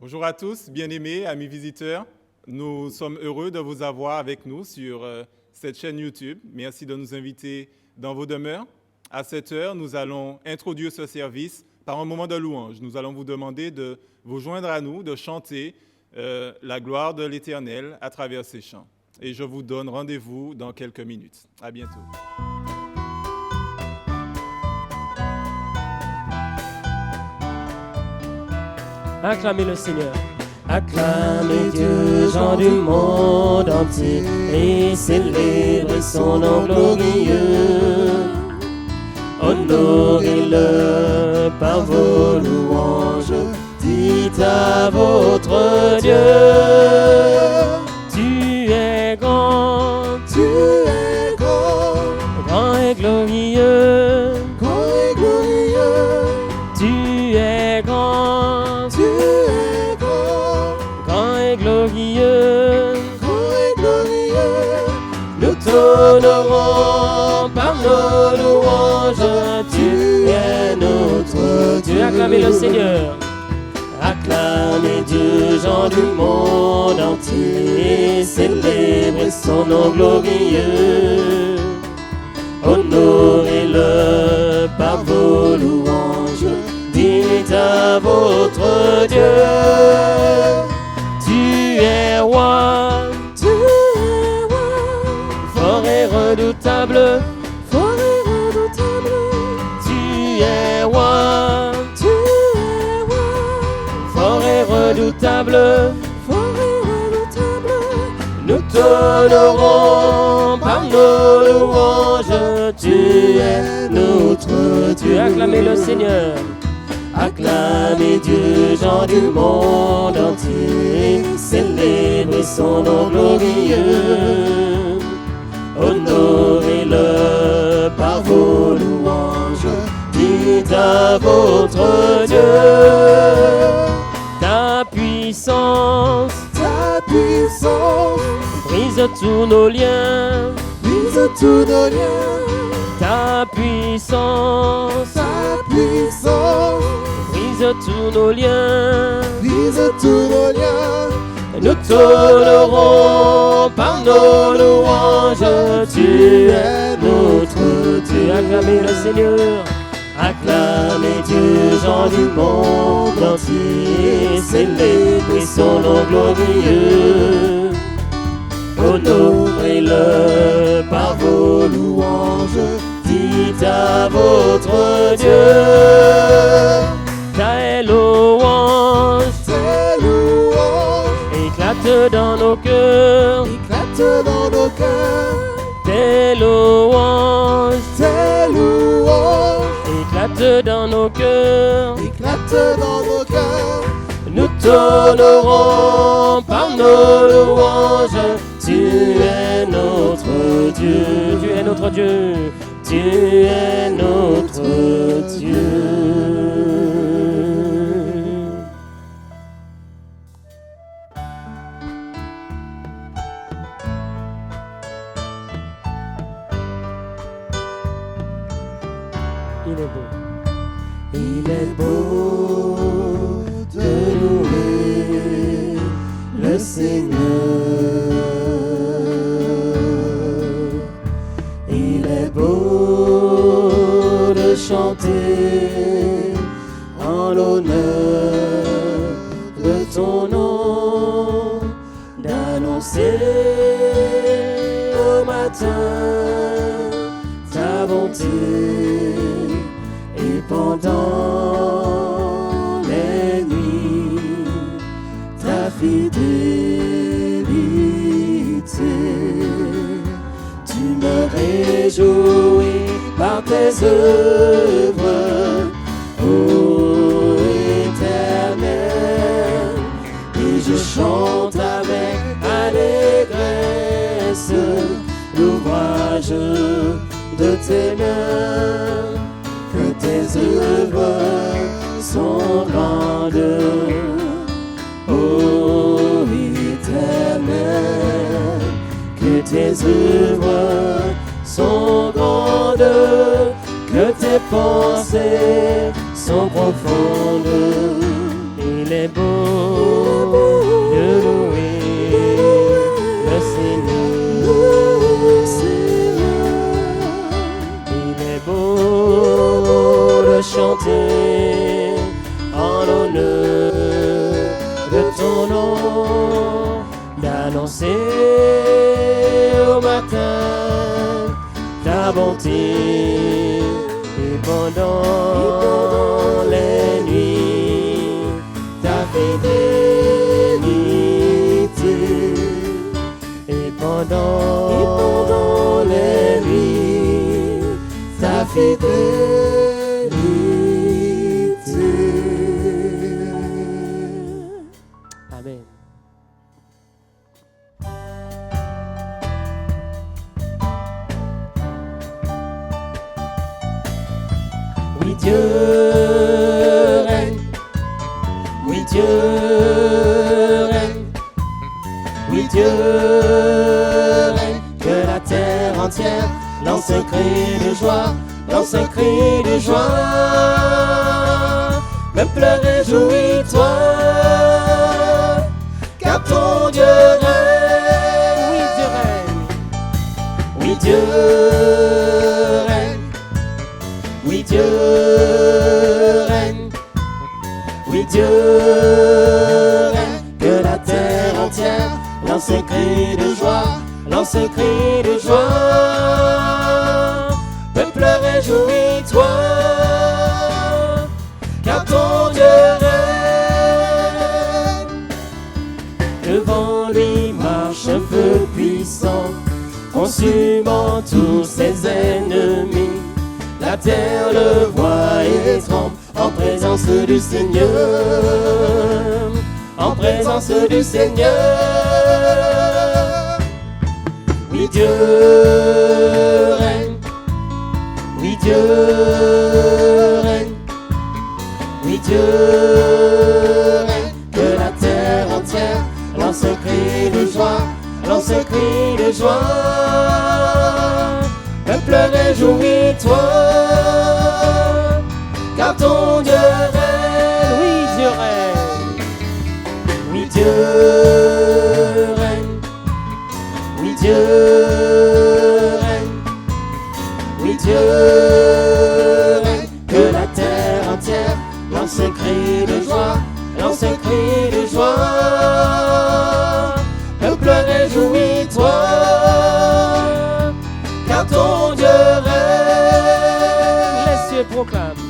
Bonjour à tous, bien-aimés, amis visiteurs. Nous sommes heureux de vous avoir avec nous sur cette chaîne YouTube. Merci de nous inviter dans vos demeures. À cette heure, nous allons introduire ce service par un moment de louange. Nous allons vous demander de vous joindre à nous, de chanter la gloire de l'Éternel à travers ces chants. Et je vous donne rendez-vous dans quelques minutes. À bientôt. Acclamez le Seigneur. Acclamez Dieu, gens du monde entier, et célébrez son nom glorieux. Honorez-le par vos louanges, dites à votre Dieu. Tu es grand, grand et glorieux, tu es grand, grand et glorieux, nous t'honorons par nos louanges, tu es notre Dieu. Acclamez le Seigneur. Acclamez Dieu, gens du monde entier, célébrez son nom glorieux. Honorez-le par vos louanges, dites à votre Dieu. Tu es roi, fort et redoutable, tu es roi, fort et redoutable, nous t'honorons par nos louanges, tu es notre Dieu. Acclamez le Seigneur. Acclamez Dieu, gens du monde entier, célébrez son nom glorieux. Honorez-le par vos louanges, dites à votre Dieu. Ta puissance brise tous nos liens, ta puissance brise tous nos liens, nous t'honorons par nos louanges, tu es notre Dieu. Acclamez le Seigneur. Acclamez Dieu, gens du monde entier, célébrez son nom glorieux. Honorez-le par vos louanges, dites à votre Dieu. Ta louange éclate dans nos cœurs, tes louanges éclate dans nos cœurs, nous t'honorons par nos louanges, tu es notre Dieu, tu es notre Dieu, tu es notre Dieu. Il est beau de louer le Seigneur. Il est beau de chanter en l'honneur de ton nom, d'annoncer au matin ta bonté. Et pendant les nuits, ta fidélité, tu me réjouis par tes œuvres, ô Éternel, et je chante avec allégresse l'ouvrage de tes mains. Que tes œuvres sont grandes, ô Éternel, que tes œuvres sont grandes, que tes pensées sont profondes. Il est beau ta bonté. Et pendant les nuits, ta fidélité. Et pendant les nuits, ta fidélité. Amen. Oui, Dieu règne. Oui, Dieu règne. Oui, Dieu règne. Que la terre entière lance un cri de joie, lance un cri de joie. Peuple, réjouis-toi, car ton Dieu règne. Oui, Dieu règne. Oui, Dieu règne. Oui, Dieu règne. Oui, Dieu règne. Que la terre entière lance un cri de joie, lance un cri de joie. Peuple, réjouis-toi, car ton Dieu règne. Devant lui marche un feu puissant, consumant tous ses ennemis. La terre le voit et tremble en présence du Seigneur, en présence du Seigneur. Oui, Dieu règne. Oui, Dieu règne. Oui, Dieu règne. Que la terre entière lance un cri de joie, lance un cri de joie. Peuple, réjouis-toi, car ton Dieu règne. Oui, Dieu règne. Oui, Dieu règne. Oui, Dieu règne. Oui, Dieu règne. Que la terre entière lance un cri de joie, lance un cri de joie. Peuple, réjouis-toi, car ton Dieu règne. Les cieux proclament,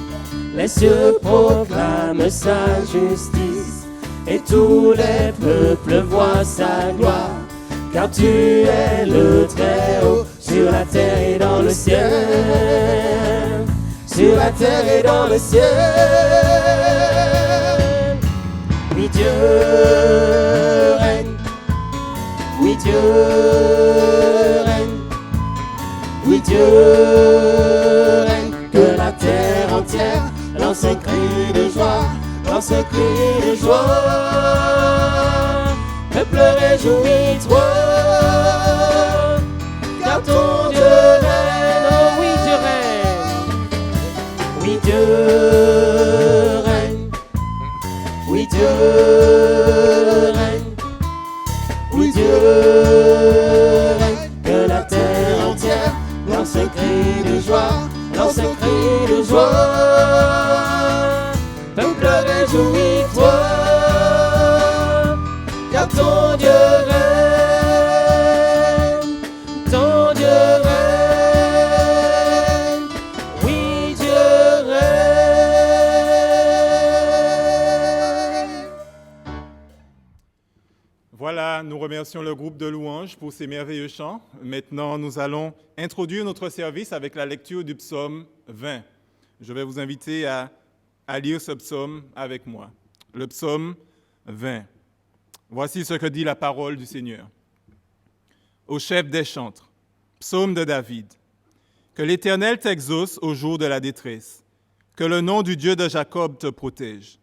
les cieux proclament sa justice, et tous les peuples voient sa gloire. Car tu es le Très-Haut, sur la terre et dans le ciel, sur la terre et dans le ciel. Oui, Dieu règne. Oui, Dieu règne. Oui, Dieu règne. Que la terre entière lance un cri de joie, lance un cri de joie. Peuple, réjouis-toi, car ton Dieu règne. Oh oui, Dieu règne. Oui, Dieu règne. Oui, Dieu règne. Oui, Dieu règne. Que la terre entière lance un cri de joie, lance un cri de joie. Peuple, réjouis-toi, car ton Dieu règne. Ton Dieu règne. Oui, Dieu règne. Voilà, nous remercions le groupe de louanges pour ces merveilleux chants. Maintenant, nous allons introduire notre service avec la lecture du psaume 20. Je vais vous inviter à lire ce psaume avec moi. Le psaume 20. Voici ce que dit la parole du Seigneur. Au chef des chantres, psaume de David. Que l'Éternel t'exauce au jour de la détresse. Que le nom du Dieu de Jacob te protège.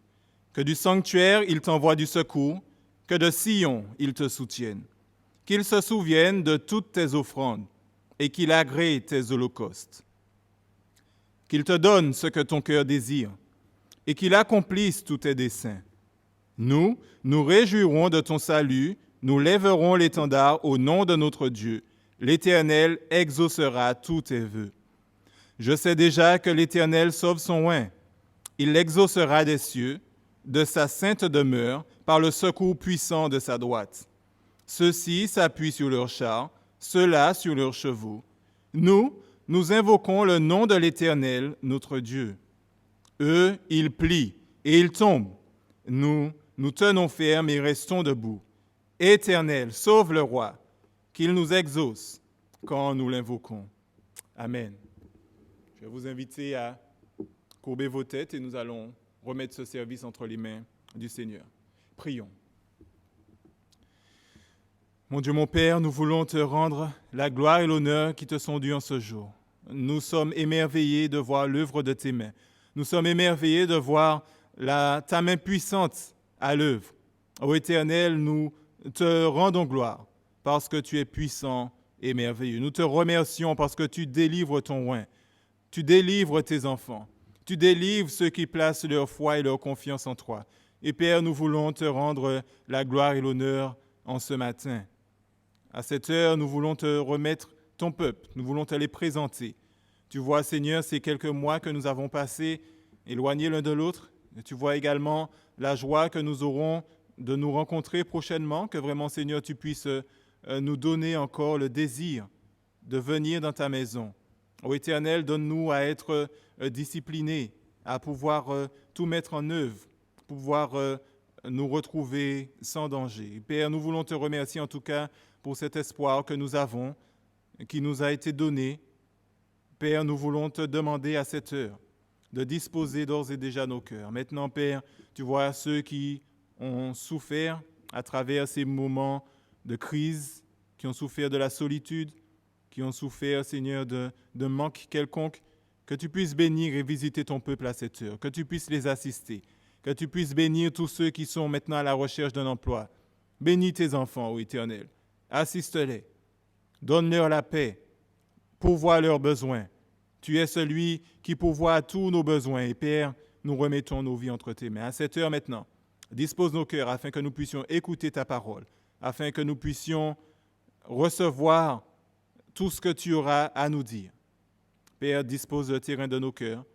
Que du sanctuaire il t'envoie du secours. Que de Sion il te soutienne. Qu'il se souvienne de toutes tes offrandes et qu'il agrée tes holocaustes. Qu'il te donne ce que ton cœur désire et qu'il accomplisse tous tes desseins. Nous réjouirons de ton salut, nous lèverons l'étendard au nom de notre Dieu. L'Éternel exaucera tous tes vœux. Je sais déjà que l'Éternel sauve son oint. Il l'exaucera des cieux, de sa sainte demeure, par le secours puissant de sa droite. Ceux-ci s'appuient sur leurs chars, ceux-là sur leurs chevaux. Nous nous invoquons le nom de l'Éternel, notre Dieu. Eux, ils plient et ils tombent. Nous tenons ferme et restons debout. Éternel, sauve le roi, qu'il nous exauce quand nous l'invoquons. Amen. Je vais vous inviter à courber vos têtes et nous allons remettre ce service entre les mains du Seigneur. Prions. Mon Dieu, mon Père, nous voulons te rendre la gloire et l'honneur qui te sont dus en ce jour. Nous sommes émerveillés de voir l'œuvre de tes mains. Nous sommes émerveillés de voir ta main puissante à l'œuvre. Ô Éternel, nous te rendons gloire parce que tu es puissant et merveilleux. Nous te remercions parce que tu délivres ton oint. Tu délivres tes enfants. Tu délivres ceux qui placent leur foi et leur confiance en toi. Et Père, nous voulons te rendre la gloire et l'honneur en ce matin. À cette heure, nous voulons te remettre ton peuple. Nous voulons te les présenter. Tu vois, Seigneur, ces quelques mois que nous avons passés éloignés l'un de l'autre. Et tu vois également la joie que nous aurons de nous rencontrer prochainement, que vraiment, Seigneur, tu puisses nous donner encore le désir de venir dans ta maison. Ô Éternel, donne-nous à être disciplinés, à pouvoir tout mettre en œuvre, pouvoir nous retrouver sans danger. Père, nous voulons te remercier en tout cas pour cet espoir que nous avons, qui nous a été donné. Père, nous voulons te demander à cette heure de disposer d'ores et déjà nos cœurs. Maintenant, Père, tu vois ceux qui ont souffert à travers ces moments de crise, qui ont souffert de la solitude, qui ont souffert, Seigneur, de manque quelconque, que tu puisses bénir et visiter ton peuple à cette heure, que tu puisses les assister, que tu puisses bénir tous ceux qui sont maintenant à la recherche d'un emploi. Bénis tes enfants, ô Éternel. Assiste-les. Donne-leur la paix. Pourvois leurs besoins. Tu es celui qui pourvoit à tous nos besoins. Et Père, nous remettons nos vies entre tes mains. À cette heure maintenant, dispose nos cœurs afin que nous puissions écouter ta parole, afin que nous puissions recevoir tout ce que tu auras à nous dire. Père, dispose le terrain de nos cœurs.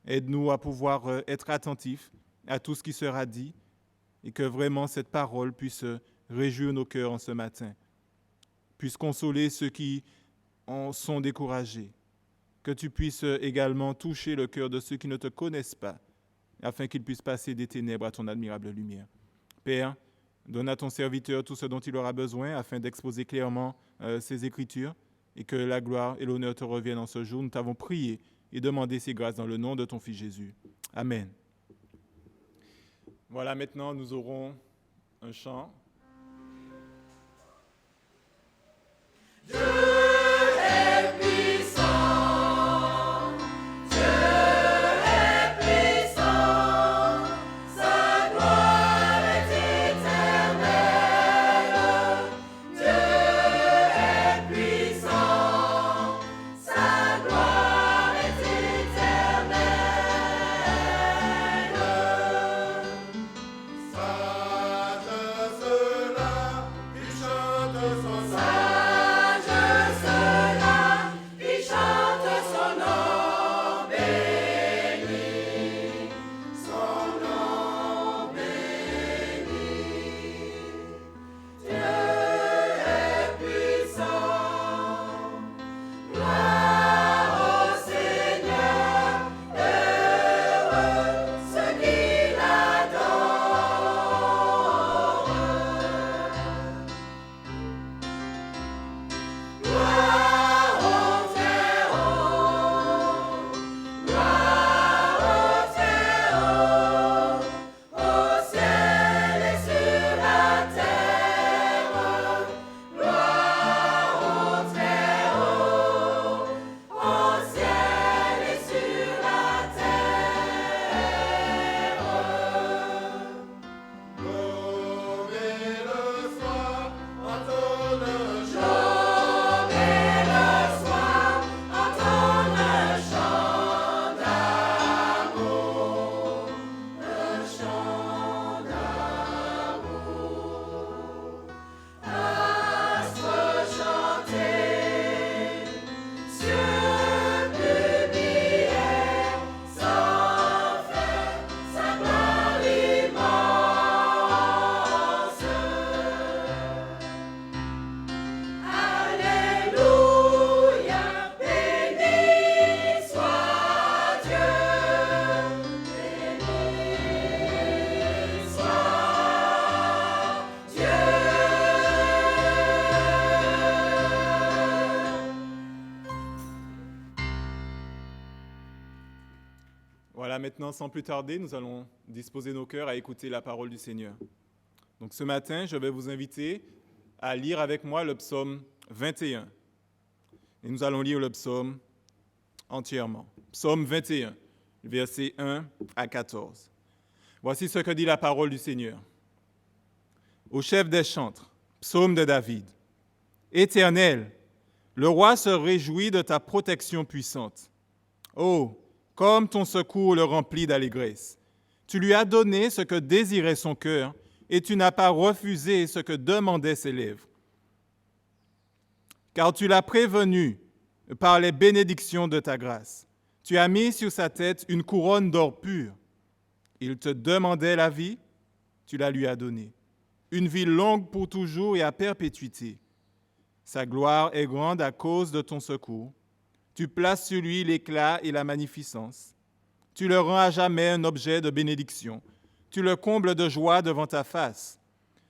Aide-nous à pouvoir être attentifs à tout ce qui sera dit et que vraiment cette parole puisse réjouir nos cœurs en ce matin, puisse consoler ceux qui en sont découragés, que tu puisses également toucher le cœur de ceux qui ne te connaissent pas, afin qu'ils puissent passer des ténèbres à ton admirable lumière. Père, donne à ton serviteur tout ce dont il aura besoin afin d'exposer clairement ces Écritures et que la gloire et l'honneur te reviennent en ce jour. Nous t'avons prié et demandé ces grâces dans le nom de ton Fils Jésus. Amen. Voilà, maintenant nous aurons un chant. Dieu est puissant, Dieu est puissant, sa gloire est éternelle. Dieu est puissant, sa gloire est éternelle. Sainte Voilà, maintenant, sans plus tarder, nous allons disposer nos cœurs à écouter la parole du Seigneur. Donc ce matin, je vais vous inviter à lire avec moi le psaume 21. Et nous allons lire le psaume entièrement. Psaume 21, versets 1 à 14. Voici ce que dit la parole du Seigneur. Au chef des chantres, psaume de David. Éternel, le roi se réjouit de ta protection puissante. Oh, comme ton secours le remplit d'allégresse. Tu lui as donné ce que désirait son cœur, et tu n'as pas refusé ce que demandaient ses lèvres. Car tu l'as prévenu par les bénédictions de ta grâce. Tu as mis sur sa tête une couronne d'or pur. Il te demandait la vie, tu la lui as donnée. Une vie longue pour toujours et à perpétuité. Sa gloire est grande à cause de ton secours. Tu places sur lui l'éclat et la magnificence. Tu le rends à jamais un objet de bénédiction. Tu le combles de joie devant ta face.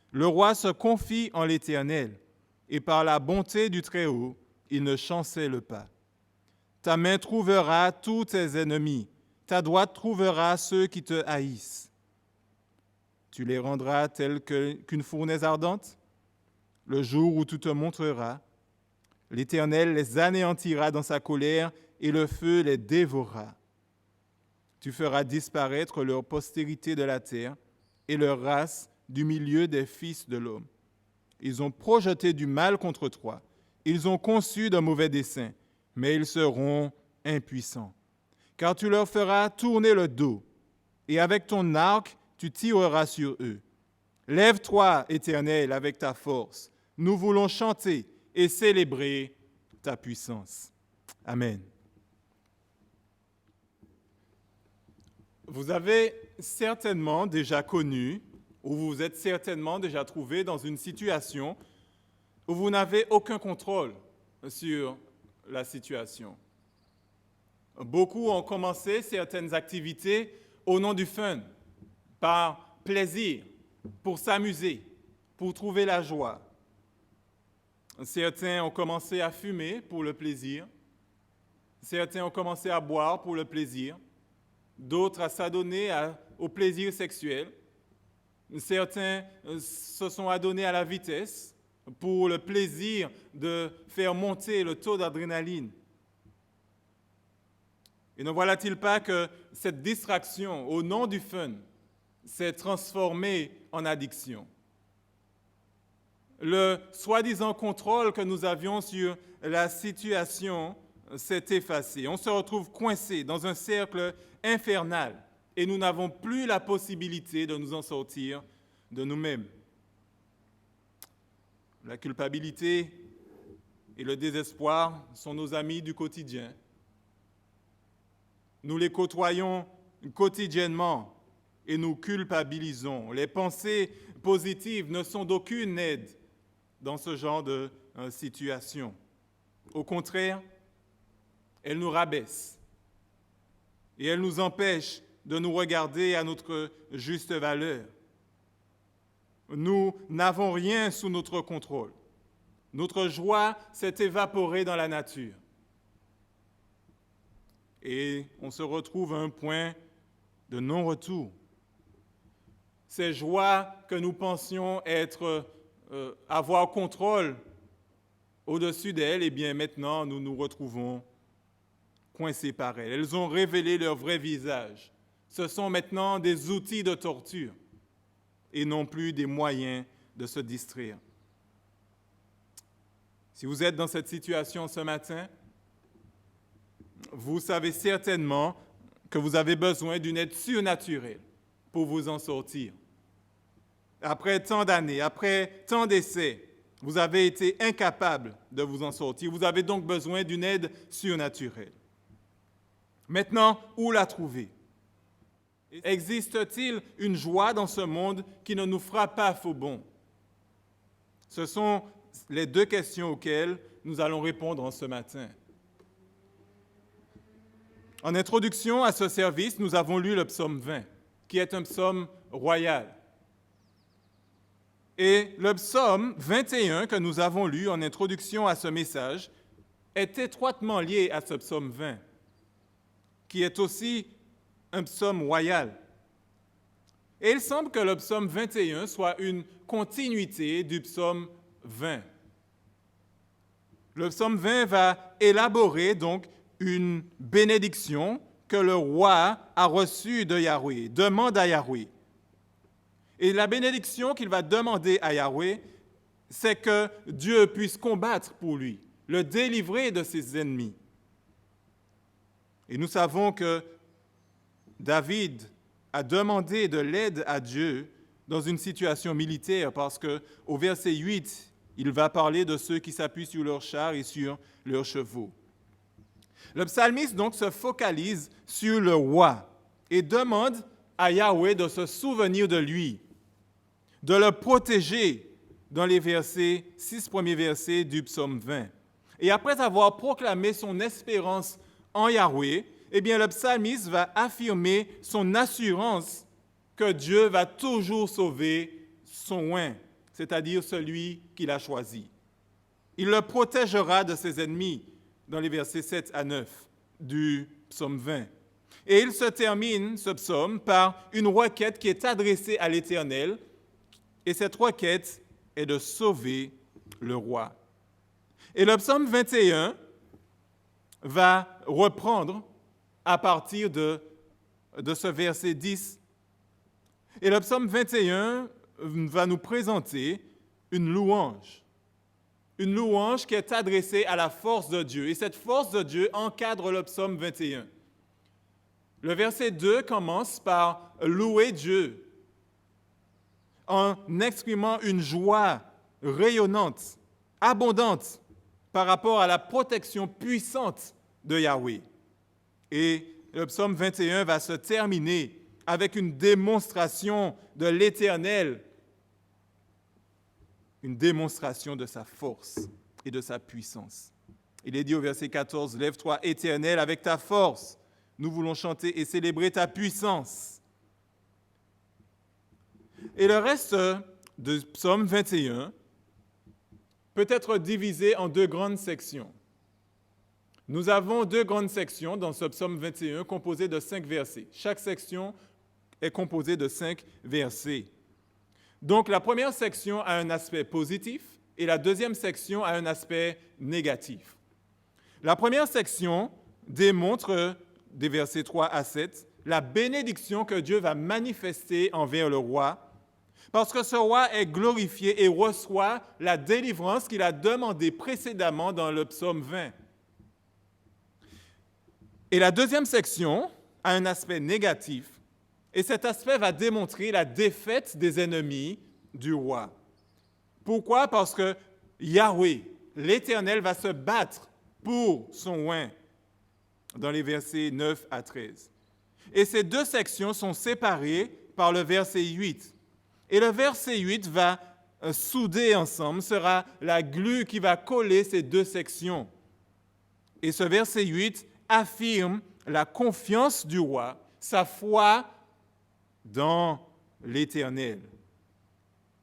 Le roi se confie en l'Éternel, et par la bonté du Très-Haut, il ne chancelle pas. Ta main trouvera tous tes ennemis, ta droite trouvera ceux qui te haïssent. Tu les rendras tels qu'une fournaise ardente, le jour où tu te montreras. L'Éternel les anéantira dans sa colère et le feu les dévorera. Tu feras disparaître leur postérité de la terre et leur race du milieu des fils de l'homme. Ils ont projeté du mal contre toi. Ils ont conçu de mauvais desseins, mais ils seront impuissants. Car tu leur feras tourner le dos, et avec ton arc, tu tireras sur eux. Lève-toi, Éternel, avec ta force. Nous voulons chanter et célébrer ta puissance. Amen. Vous avez certainement déjà connu, ou vous vous êtes certainement déjà trouvé dans une situation où vous n'avez aucun contrôle sur la situation. Beaucoup ont commencé certaines activités au nom du fun, par plaisir, pour s'amuser, pour trouver la joie. Certains ont commencé à fumer pour le plaisir. Certains ont commencé à boire pour le plaisir. D'autres à s'adonner au plaisir sexuel. Certains se sont adonnés à la vitesse pour le plaisir de faire monter le taux d'adrénaline. Et ne voilà-t-il pas que cette distraction au nom du fun s'est transformée en addiction? Le soi-disant contrôle que nous avions sur la situation s'est effacé. On se retrouve coincé dans un cercle infernal et nous n'avons plus la possibilité de nous en sortir de nous-mêmes. La culpabilité et le désespoir sont nos amis du quotidien. Nous les côtoyons quotidiennement et nous culpabilisons. Les pensées positives ne sont d'aucune aide dans ce genre de situation. Au contraire, elles nous rabaissent et elles nous empêchent de nous regarder à notre juste valeur. Nous n'avons rien sous notre contrôle. Notre joie s'est évaporée dans la nature. Et on se retrouve à un point de non-retour. Ces joies que nous pensions avoir contrôle au-dessus d'elles, eh bien maintenant nous nous retrouvons coincés par elles. Elles ont révélé leur vrai visage. Ce sont maintenant des outils de torture et non plus des moyens de se distraire. Si vous êtes dans cette situation ce matin, vous savez certainement que vous avez besoin d'une aide surnaturelle pour vous en sortir. Après tant d'années, après tant d'essais, vous avez été incapable de vous en sortir. Vous avez donc besoin d'une aide surnaturelle. Maintenant, où la trouver? Existe-t-il une joie dans ce monde qui ne nous fera pas faux bond? Ce sont les deux questions auxquelles nous allons répondre en ce matin. En introduction à ce service, nous avons lu le psaume 20, qui est un psaume royal. Et le psaume 21 que nous avons lu en introduction à ce message est étroitement lié à ce psaume 20, qui est aussi un psaume royal. Et il semble que le psaume 21 soit une continuité du psaume 20. Le psaume 20 va élaborer donc une bénédiction que le roi a reçue de Yahweh, demande à Yahweh. Et la bénédiction qu'il va demander à Yahweh, c'est que Dieu puisse combattre pour lui, le délivrer de ses ennemis. Et nous savons que David a demandé de l'aide à Dieu dans une situation militaire parce qu'au verset 8, il va parler de ceux qui s'appuient sur leurs chars et sur leurs chevaux. Le psalmiste donc se focalise sur le roi et demande à Yahweh de se souvenir de lui, de le protéger dans les 6 premiers versets du psaume 20. Et après avoir proclamé son espérance en Yahweh, eh bien, le psalmiste va affirmer son assurance que Dieu va toujours sauver son oint, c'est-à-dire celui qu'il a choisi. Il le protégera de ses ennemis dans les versets 7 à 9 du psaume 20. Et il se termine, ce psaume, par une requête qui est adressée à l'Éternel, et cette requête est de sauver le roi. Et le psaume 21 va reprendre à partir de ce verset 10. Et le psaume 21 va nous présenter une louange qui est adressée à la force de Dieu. Et cette force de Dieu encadre le psaume 21. Le verset 2 commence par louer Dieu en exprimant une joie rayonnante, abondante par rapport à la protection puissante de Yahweh. Et le psaume 21 va se terminer avec une démonstration de l'Éternel, une démonstration de sa force et de sa puissance. Il est dit au verset 14, « Lève-toi, Éternel, avec ta force. Nous voulons chanter et célébrer ta puissance. » Et le reste du psaume 21 peut être divisé en 2 grandes sections. Nous avons 2 grandes sections dans ce psaume 21 composées de 5 versets. Chaque section est composée de 5 versets. Donc la première section a un aspect positif et la deuxième section a un aspect négatif. La première section démontre, des versets 3 à 7, la bénédiction que Dieu va manifester envers le roi, parce que ce roi est glorifié et reçoit la délivrance qu'il a demandée précédemment dans le psaume 20. Et la deuxième section a un aspect négatif, et cet aspect va démontrer la défaite des ennemis du roi. Pourquoi? Parce que Yahweh, l'Éternel, va se battre pour son oint, dans les versets 9 à 13. Et ces 2 sections sont séparées par le verset 8. Et le verset 8 va souder ensemble, sera la glue qui va coller ces 2 sections. Et ce verset 8 affirme la confiance du roi, sa foi dans l'Éternel.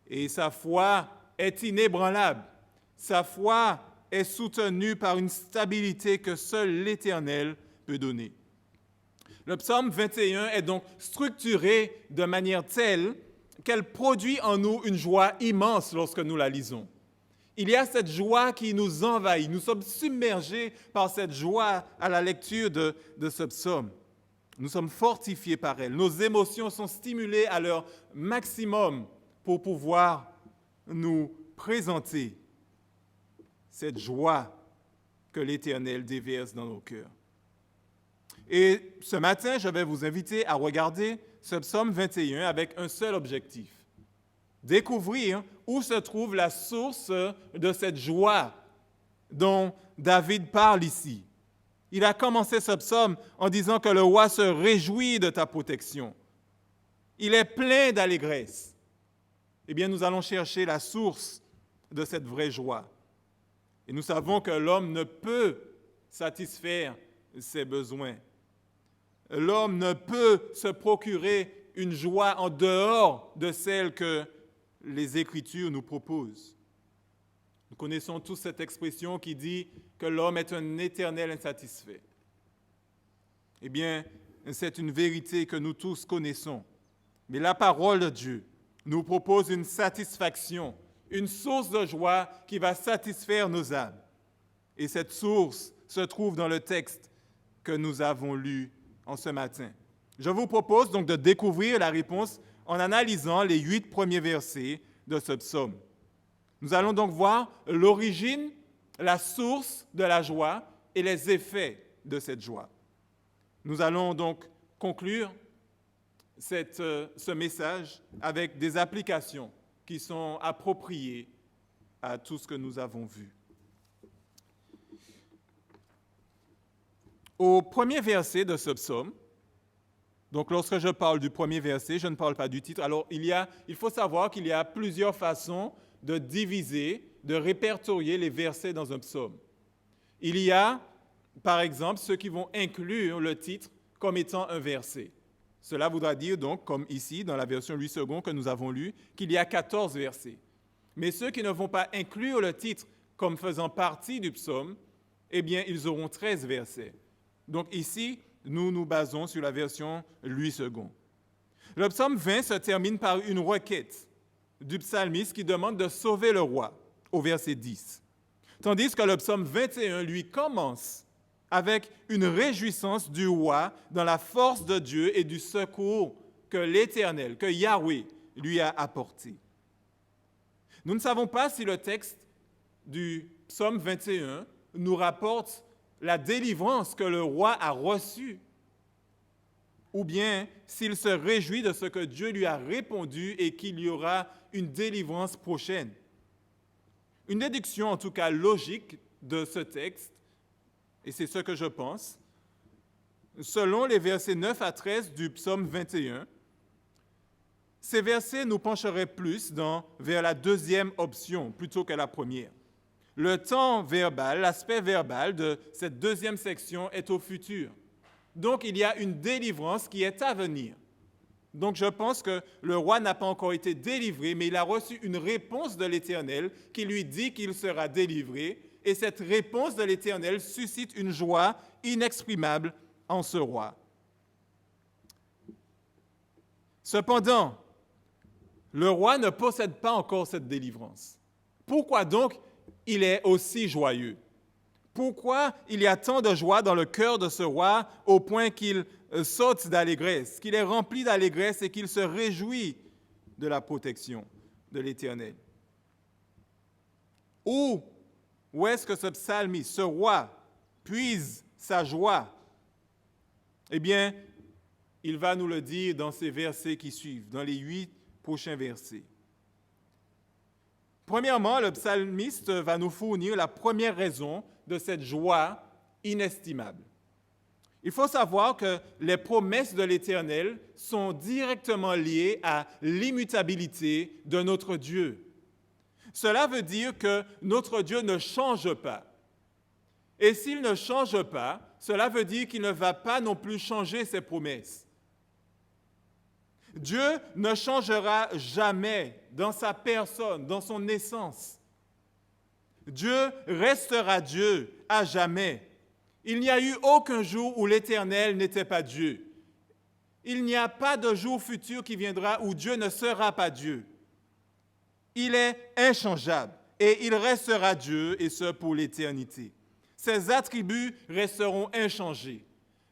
Et sa foi est inébranlable. Sa foi est soutenue par une stabilité que seul l'Éternel peut donner. Le psaume 21 est donc structuré de manière telle qu'elle produit en nous une joie immense lorsque nous la lisons. Il y a cette joie qui nous envahit. Nous sommes submergés par cette joie à la lecture de ce psaume. Nous sommes fortifiés par elle. Nos émotions sont stimulées à leur maximum pour pouvoir nous présenter cette joie que l'Éternel déverse dans nos cœurs. Et ce matin, je vais vous inviter à regarder ce psaume 21 avec un seul objectif: découvrir où se trouve la source de cette joie dont David parle ici. Il a commencé ce psaume en disant que le roi se réjouit de ta protection. Il est plein d'allégresse. Eh bien, nous allons chercher la source de cette vraie joie. Et nous savons que l'homme ne peut satisfaire ses besoins. L'homme ne peut se procurer une joie en dehors de celle que les Écritures nous proposent. Nous connaissons tous cette expression qui dit que l'homme est un éternel insatisfait. Eh bien, c'est une vérité que nous tous connaissons. Mais la parole de Dieu nous propose une satisfaction, une source de joie qui va satisfaire nos âmes. Et cette source se trouve dans le texte que nous avons lu en ce matin. Je vous propose donc de découvrir la réponse en analysant les 8 premiers versets de ce psaume. Nous allons donc voir l'origine, la source de la joie et les effets de cette joie. Nous allons donc conclure ce message avec des applications qui sont appropriées à tout ce que nous avons vu. Au premier verset de ce psaume, donc lorsque je parle du premier verset, je ne parle pas du titre. Alors il faut savoir qu'il y a plusieurs façons de diviser, de répertorier les versets dans un psaume. Il y a, par exemple, ceux qui vont inclure le titre comme étant un verset. Cela voudra dire donc, comme ici, dans la version 8 secondes que nous avons lue, qu'il y a 14 versets. Mais ceux qui ne vont pas inclure le titre comme faisant partie du psaume, eh bien, ils auront 13 versets. Donc ici, nous nous basons sur la version 8 secondes. Le psaume 20 se termine par une requête du psalmiste qui demande de sauver le roi, au verset 10. Tandis que le psaume 21, lui, commence avec une réjouissance du roi dans la force de Dieu et du secours que l'Éternel, que Yahweh, lui a apporté. Nous ne savons pas si le texte du psaume 21 nous rapporte la délivrance que le roi a reçue, ou bien s'il se réjouit de ce que Dieu lui a répondu et qu'il y aura une délivrance prochaine. Une déduction en tout cas logique de ce texte, et c'est ce que je pense, selon les versets 9 à 13 du psaume 21, ces versets nous pencheraient plus vers la deuxième option plutôt que la première. Le temps verbal, l'aspect verbal de cette deuxième section est au futur. Donc, il y a une délivrance qui est à venir. Donc, je pense que le roi n'a pas encore été délivré, mais il a reçu une réponse de l'Éternel qui lui dit qu'il sera délivré. Et cette réponse de l'Éternel suscite une joie inexprimable en ce roi. Cependant, le roi ne possède pas encore cette délivrance. Pourquoi donc il est aussi joyeux? Pourquoi il y a tant de joie dans le cœur de ce roi au point qu'il saute d'allégresse, qu'il est rempli d'allégresse et qu'il se réjouit de la protection de l'Éternel? Où est-ce que ce psalmiste, ce roi, puise sa joie? Eh bien, il va nous le dire dans ces versets qui suivent, dans les 8 prochains versets. Premièrement, le psalmiste va nous fournir la première raison de cette joie inestimable. Il faut savoir que les promesses de l'Éternel sont directement liées à l'immutabilité de notre Dieu. Cela veut dire que notre Dieu ne change pas. Et s'il ne change pas, cela veut dire qu'il ne va pas non plus changer ses promesses. Dieu ne changera jamais dans sa personne, dans son essence. Dieu restera Dieu à jamais. Il n'y a eu aucun jour où l'Éternel n'était pas Dieu. Il n'y a pas de jour futur qui viendra où Dieu ne sera pas Dieu. Il est inchangeable et il restera Dieu, et ce pour l'éternité. Ses attributs resteront inchangés.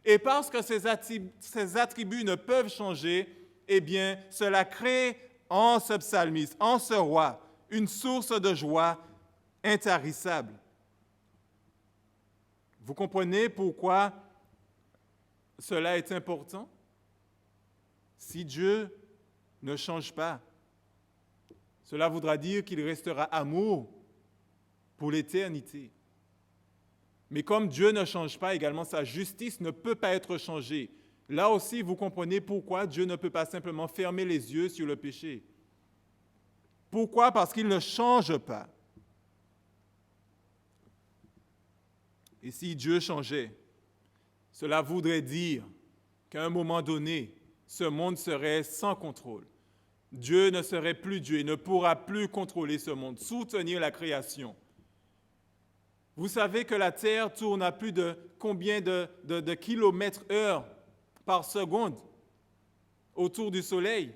Et parce que ces attributs ne peuvent changer, eh bien, cela crée en ce psalmiste, en ce roi, une source de joie intarissable. Vous comprenez pourquoi cela est important? Si Dieu ne change pas, cela voudra dire qu'il restera amour pour l'éternité. Mais comme Dieu ne change pas, également sa justice ne peut pas être changée. Là aussi, vous comprenez pourquoi Dieu ne peut pas simplement fermer les yeux sur le péché. Pourquoi? Parce qu'il ne change pas. Et si Dieu changeait, cela voudrait dire qu'à un moment donné, ce monde serait sans contrôle. Dieu ne serait plus Dieu, il ne pourra plus contrôler ce monde, soutenir la création. Vous savez que la Terre tourne à plus de combien de kilomètres heure par seconde autour du Soleil,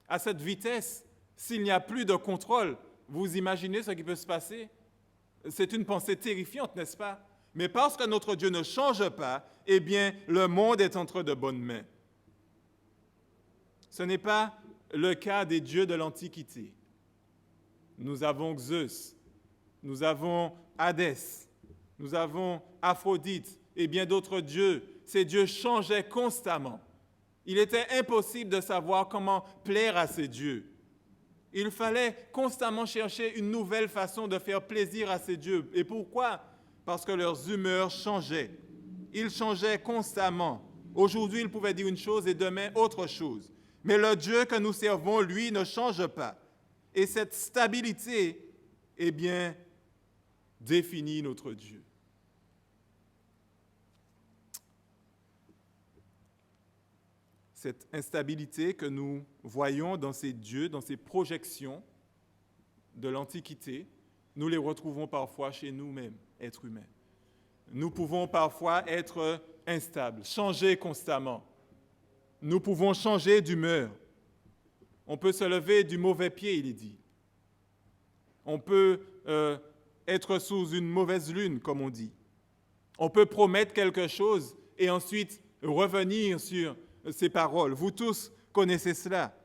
à cette vitesse, s'il n'y a plus de contrôle, vous imaginez ce qui peut se passer? C'est une pensée terrifiante, n'est-ce pas? Mais parce que notre Dieu ne change pas, eh bien, le monde est entre de bonnes mains. Ce n'est pas le cas des dieux de l'Antiquité. Nous avons Zeus, nous avons Hadès, nous avons Aphrodite et bien d'autres dieux. Ces dieux changeaient constamment. Il était impossible de savoir comment plaire à ces dieux. Il fallait constamment chercher une nouvelle façon de faire plaisir à ces dieux. Et pourquoi? Parce que leurs humeurs changeaient. Ils changeaient constamment. Aujourd'hui, ils pouvaient dire une chose et demain, autre chose. Mais le Dieu que nous servons, lui, ne change pas. Et cette stabilité, eh bien, définit notre Dieu. Cette instabilité que nous voyons dans ces dieux, dans ces projections de l'Antiquité, nous les retrouvons parfois chez nous-mêmes, êtres humains. Nous pouvons parfois être instables, changer constamment. Nous pouvons changer d'humeur. On peut se lever du mauvais pied, il est dit. On peut être sous une mauvaise lune, comme on dit. On peut promettre quelque chose et ensuite revenir sur ces paroles. Vous tous connaissez cela.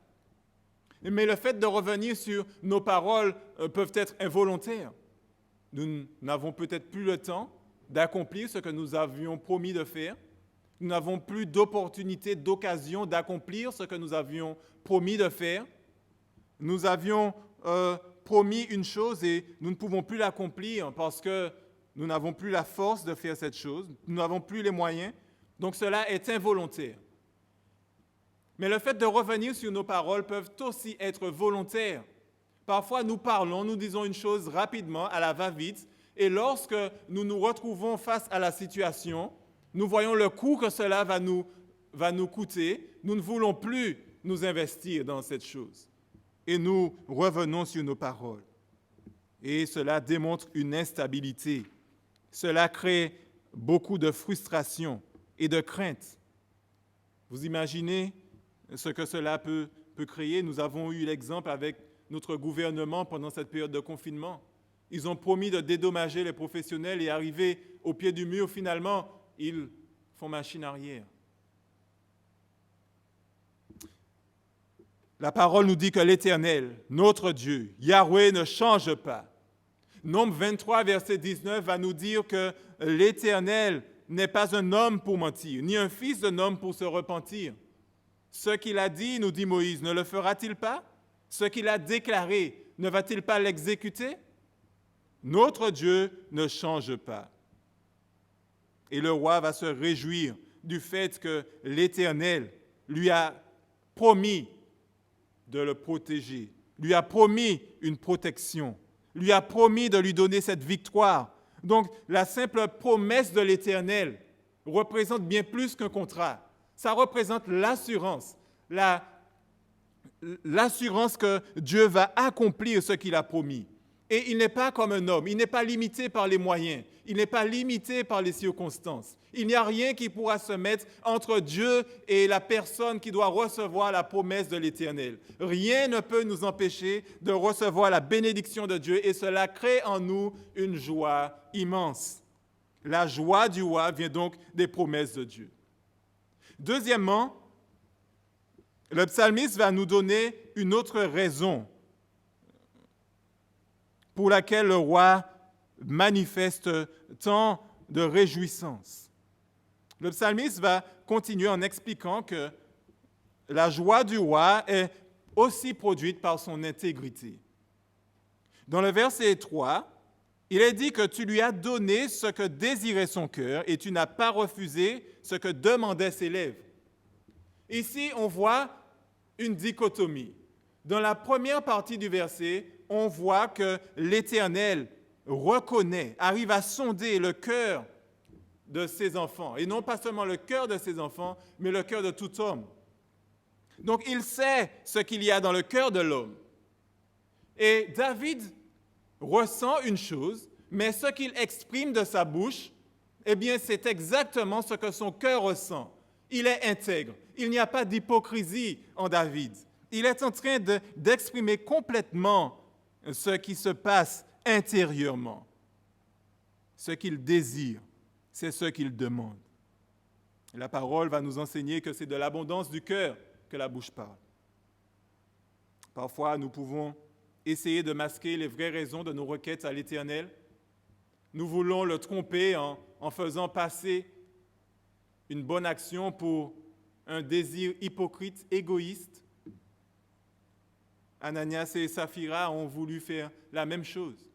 Mais le fait de revenir sur nos paroles peuvent être involontaires. Nous n'avons peut-être plus le temps d'accomplir ce que nous avions promis de faire. Nous n'avons plus d'opportunité, d'occasion d'accomplir ce que nous avions promis de faire. Nous avions promis une chose et nous ne pouvons plus l'accomplir parce que nous n'avons plus la force de faire cette chose. Nous n'avons plus les moyens. Donc cela est involontaire. Mais le fait de revenir sur nos paroles peuvent aussi être volontaires. Parfois, nous parlons, nous disons une chose rapidement, à la va-vite, et lorsque nous nous retrouvons face à la situation, nous voyons le coût que cela va nous coûter. Nous ne voulons plus nous investir dans cette chose. Et nous revenons sur nos paroles. Et cela démontre une instabilité. Cela crée beaucoup de frustration et de crainte. Vous imaginez ce que cela peut créer? Nous avons eu l'exemple avec notre gouvernement pendant cette période de confinement. Ils ont promis de dédommager les professionnels et arrivés au pied du mur, finalement, ils font machine arrière. La parole nous dit que l'Éternel, notre Dieu, Yahweh, ne change pas. Nombre 23, verset 19, va nous dire que l'Éternel n'est pas un homme pour mentir, ni un fils d'un homme pour se repentir. Ce qu'il a dit, nous dit Moïse, ne le fera-t-il pas? Ce qu'il a déclaré, ne va-t-il pas l'exécuter? Notre Dieu ne change pas. Et le roi va se réjouir du fait que l'Éternel lui a promis de le protéger, lui a promis une protection, lui a promis de lui donner cette victoire. Donc, la simple promesse de l'Éternel représente bien plus qu'un contrat. Ça représente l'assurance, l'assurance que Dieu va accomplir ce qu'il a promis. Et il n'est pas comme un homme, il n'est pas limité par les moyens, il n'est pas limité par les circonstances. Il n'y a rien qui pourra se mettre entre Dieu et la personne qui doit recevoir la promesse de l'Éternel. Rien ne peut nous empêcher de recevoir la bénédiction de Dieu et cela crée en nous une joie immense. La joie du roi vient donc des promesses de Dieu. Deuxièmement, le psalmiste va nous donner une autre raison pour laquelle le roi manifeste tant de réjouissance. Le psalmiste va continuer en expliquant que la joie du roi est aussi produite par son intégrité. Dans le verset 3, il est dit que tu lui as donné ce que désirait son cœur et tu n'as pas refusé ce que demandaient ses lèvres. Ici, on voit une dichotomie. Dans la première partie du verset, on voit que l'Éternel reconnaît, arrive à sonder le cœur de ses enfants. Et non pas seulement le cœur de ses enfants, mais le cœur de tout homme. Donc, il sait ce qu'il y a dans le cœur de l'homme. Et David ressent une chose, mais ce qu'il exprime de sa bouche, eh bien, c'est exactement ce que son cœur ressent. Il est intègre. Il n'y a pas d'hypocrisie en David. Il est en train d'exprimer complètement ce qui se passe intérieurement. Ce qu'il désire, c'est ce qu'il demande. La parole va nous enseigner que c'est de l'abondance du cœur que la bouche parle. Parfois, nous pouvons essayer de masquer les vraies raisons de nos requêtes à l'Éternel. Nous voulons le tromper en faisant passer une bonne action pour un désir hypocrite, égoïste. Ananias et Saphira ont voulu faire la même chose.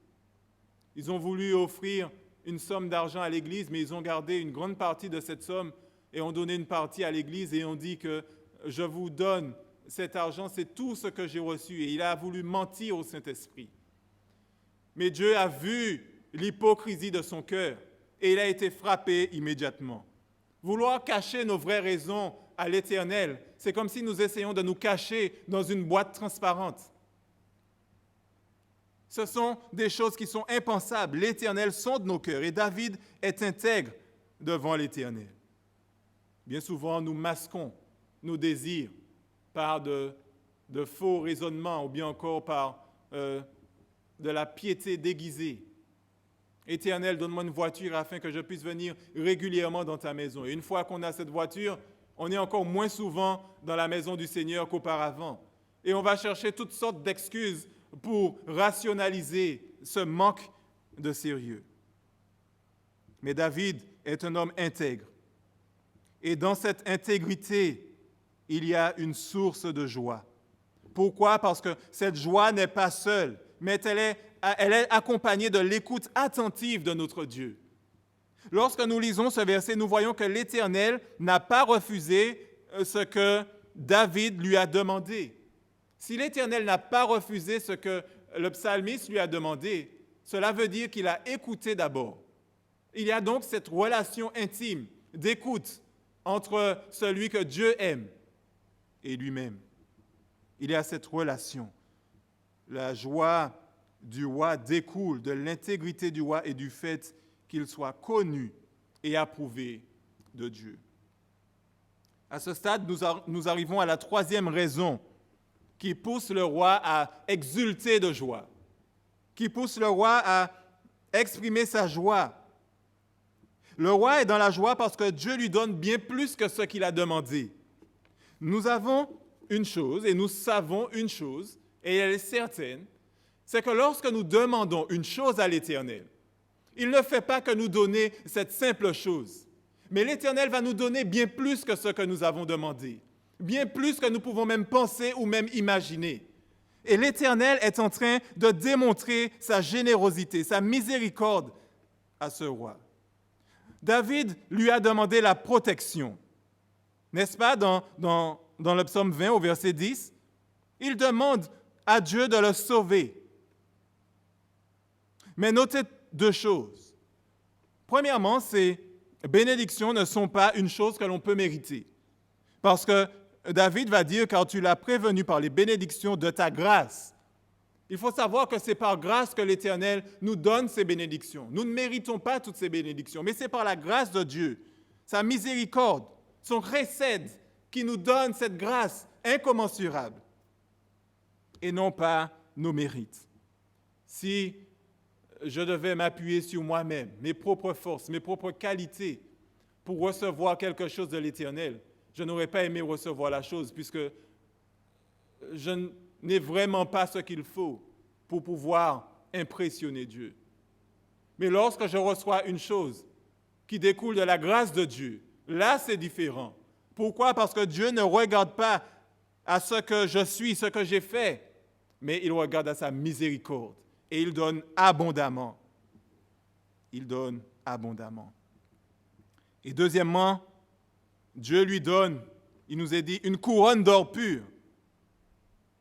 Ils ont voulu offrir une somme d'argent à l'Église, mais ils ont gardé une grande partie de cette somme et ont donné une partie à l'Église et ont dit que je vous donne cet argent, c'est tout ce que j'ai reçu. Et il a voulu mentir au Saint-Esprit. Mais Dieu a vu l'hypocrisie de son cœur et il a été frappé immédiatement. Vouloir cacher nos vraies raisons à l'Éternel, c'est comme si nous essayons de nous cacher dans une boîte transparente. Ce sont des choses qui sont impensables. L'Éternel sonde nos cœurs et David est intègre devant l'Éternel. Bien souvent, nous masquons nos désirs par de faux raisonnements ou bien encore par de la piété déguisée. Éternel, donne-moi une voiture afin que je puisse venir régulièrement dans ta maison. Et une fois qu'on a cette voiture, on est encore moins souvent dans la maison du Seigneur qu'auparavant. Et on va chercher toutes sortes d'excuses pour rationaliser ce manque de sérieux. Mais David est un homme intègre. Et dans cette intégrité, il y a une source de joie. Pourquoi? Parce que cette joie n'est pas seule, mais elle est accompagnée de l'écoute attentive de notre Dieu. Lorsque nous lisons ce verset, nous voyons que l'Éternel n'a pas refusé ce que David lui a demandé. Si l'Éternel n'a pas refusé ce que le psalmiste lui a demandé, cela veut dire qu'il a écouté d'abord. Il y a donc cette relation intime d'écoute entre celui que Dieu aime et lui-même. Il y a cette relation. La joie du roi découle de l'intégrité du roi et du fait qu'il soit connu et approuvé de Dieu. À ce stade, nous arrivons à la troisième raison qui pousse le roi à exulter de joie, qui pousse le roi à exprimer sa joie. Le roi est dans la joie parce que Dieu lui donne bien plus que ce qu'il a demandé. Nous avons une chose et nous savons une chose, et elle est certaine, c'est que lorsque nous demandons une chose à l'Éternel, il ne fait pas que nous donner cette simple chose, mais l'Éternel va nous donner bien plus que ce que nous avons demandé, bien plus que nous pouvons même penser ou même imaginer. Et l'Éternel est en train de démontrer sa générosité, sa miséricorde à ce roi. David lui a demandé la protection. N'est-ce pas, dans le psaume 20 au verset 10, il demande à Dieu de le sauver. Mais notez deux choses. Premièrement, ces bénédictions ne sont pas une chose que l'on peut mériter. Parce que David va dire, car tu l'as prévenu par les bénédictions de ta grâce. Il faut savoir que c'est par grâce que l'Éternel nous donne ces bénédictions. Nous ne méritons pas toutes ces bénédictions, mais c'est par la grâce de Dieu, sa miséricorde, son chesed, qui nous donne cette grâce incommensurable, et non pas nos mérites. Si je devais m'appuyer sur moi-même, mes propres forces, mes propres qualités, pour recevoir quelque chose de l'Éternel, je n'aurais pas aimé recevoir la chose, puisque je n'ai vraiment pas ce qu'il faut pour pouvoir impressionner Dieu. Mais lorsque je reçois une chose qui découle de la grâce de Dieu, là c'est différent. Pourquoi? Parce que Dieu ne regarde pas à ce que je suis, ce que j'ai fait, mais il regarde à sa miséricorde et il donne abondamment. Il donne abondamment. Et deuxièmement, Dieu lui donne, il nous est dit, une couronne d'or pur.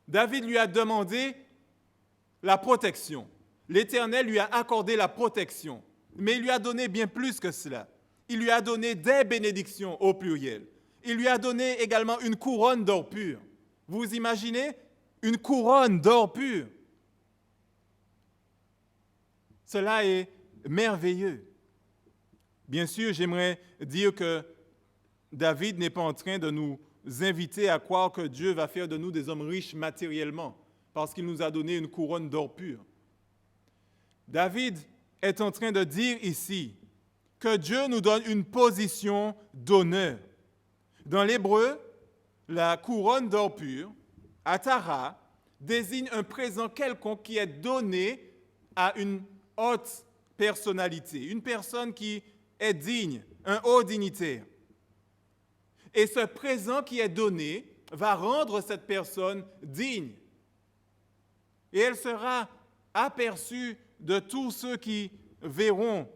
David lui a demandé la protection. L'Éternel lui a accordé la protection, mais il lui a donné bien plus que cela. Il lui a donné des bénédictions au pluriel. Il lui a donné également une couronne d'or pur. Vous imaginez? Une couronne d'or pur. Cela est merveilleux. Bien sûr, j'aimerais dire que David n'est pas en train de nous inviter à croire que Dieu va faire de nous des hommes riches matériellement, parce qu'il nous a donné une couronne d'or pur. David est en train de dire ici que Dieu nous donne une position d'honneur. Dans l'hébreu, la couronne d'or pur, Atara, désigne un présent quelconque qui est donné à une haute personnalité, une personne qui est digne, un haut dignitaire. Et ce présent qui est donné va rendre cette personne digne. Et elle sera aperçue de tous ceux qui verront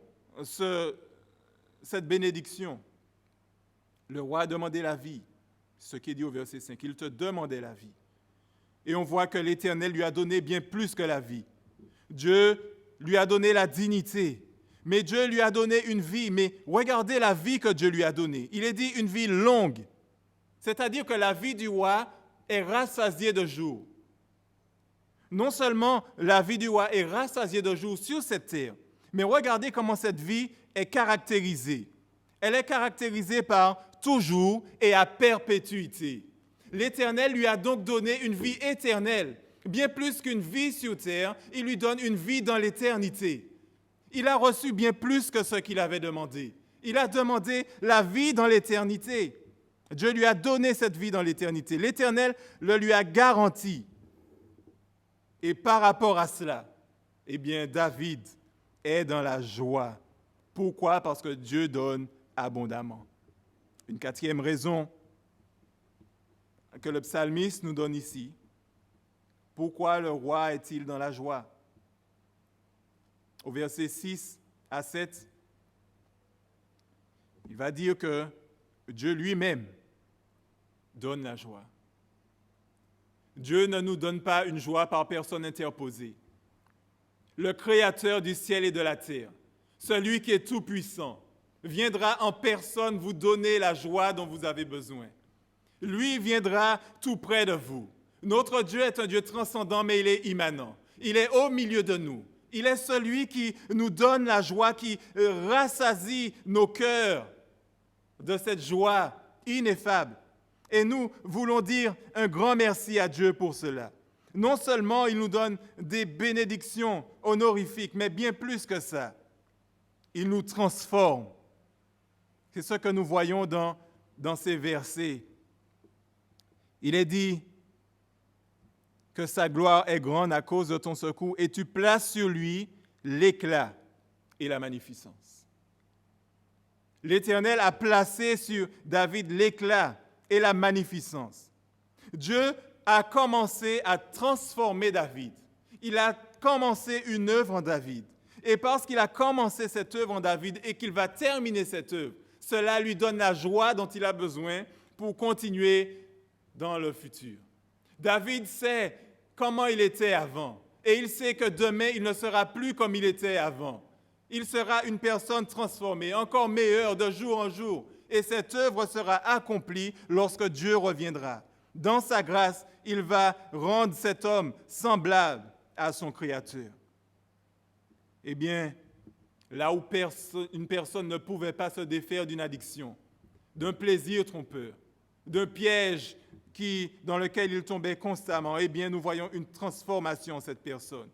cette bénédiction. Le roi a demandé la vie, ce qui est dit au verset 5. Il te demandait la vie. Et on voit que l'Éternel lui a donné bien plus que la vie. Dieu lui a donné la dignité, mais Dieu lui a donné une vie. Mais regardez la vie que Dieu lui a donnée. Il est dit une vie longue, c'est-à-dire que la vie du roi est rassasiée de jours. Non seulement la vie du roi est rassasiée de jours sur cette terre, mais regardez comment cette vie est caractérisée. Elle est caractérisée par toujours et à perpétuité. L'Éternel lui a donc donné une vie éternelle. Bien plus qu'une vie sur terre, il lui donne une vie dans l'éternité. Il a reçu bien plus que ce qu'il avait demandé. Il a demandé la vie dans l'éternité. Dieu lui a donné cette vie dans l'éternité. L'Éternel le lui a garanti. Et par rapport à cela, eh bien, David est dans la joie. Pourquoi? Parce que Dieu donne abondamment. Une quatrième raison que le psalmiste nous donne ici. Pourquoi le roi est-il dans la joie? Au verset 6 à 7, il va dire que Dieu lui-même donne la joie. Dieu ne nous donne pas une joie par personne interposée. Le Créateur du ciel et de la terre, celui qui est tout-puissant, viendra en personne vous donner la joie dont vous avez besoin. Lui viendra tout près de vous. Notre Dieu est un Dieu transcendant, mais il est immanent. Il est au milieu de nous. Il est celui qui nous donne la joie, qui rassasie nos cœurs de cette joie ineffable. Et nous voulons dire un grand merci à Dieu pour cela. Non seulement il nous donne des bénédictions honorifiques, mais bien plus que ça. Il nous transforme. C'est ce que nous voyons dans ces versets. Il est dit que sa gloire est grande à cause de ton secours et tu places sur lui l'éclat et la magnificence. L'Éternel a placé sur David l'éclat et la magnificence. Dieu a commencé à transformer David. Il a commencé une œuvre en David. Et parce qu'il a commencé cette œuvre en David et qu'il va terminer cette œuvre, cela lui donne la joie dont il a besoin pour continuer dans le futur. David sait comment il était avant et il sait que demain, il ne sera plus comme il était avant. Il sera une personne transformée, encore meilleure de jour en jour. Et cette œuvre sera accomplie lorsque Dieu reviendra. Dans sa grâce, il va rendre cet homme semblable à son Créateur. Eh bien, là où une personne ne pouvait pas se défaire d'une addiction, d'un plaisir trompeur, d'un piège dans lequel il tombait constamment, eh bien, nous voyons une transformation en cette personne.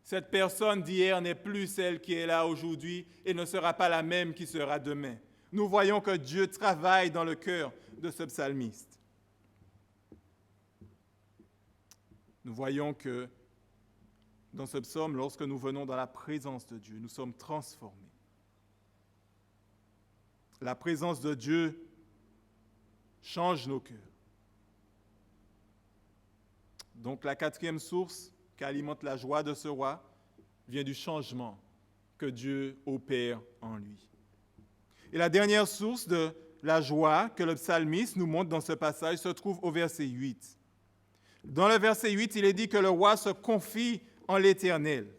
Cette personne d'hier n'est plus celle qui est là aujourd'hui et ne sera pas la même qui sera demain. Nous voyons que Dieu travaille dans le cœur de ce psalmiste. Nous voyons que dans ce psaume, lorsque nous venons dans la présence de Dieu, nous sommes transformés. La présence de Dieu change nos cœurs. Donc la quatrième source qui alimente la joie de ce roi vient du changement que Dieu opère en lui. Et la dernière source de la joie que le psalmiste nous montre dans ce passage se trouve au verset 8. Dans le verset 8, il est dit que le roi se confie en l'Éternel.